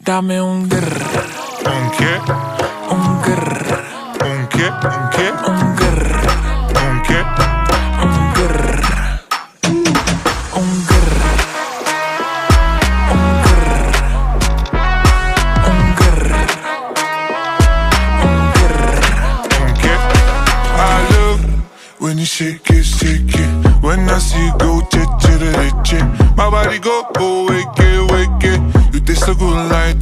dame un grr. ¿Un qué? Un grr. ¿Un qué? ¿Un qué? Un grr. ¿Un qué? Un grr. Un grr. Un grr. Un grr. Un grr. ¿Un qué? I love when you shake it, shake it. When I see you go, che, che, che, che. My body go, wake it, wake it. You taste so good like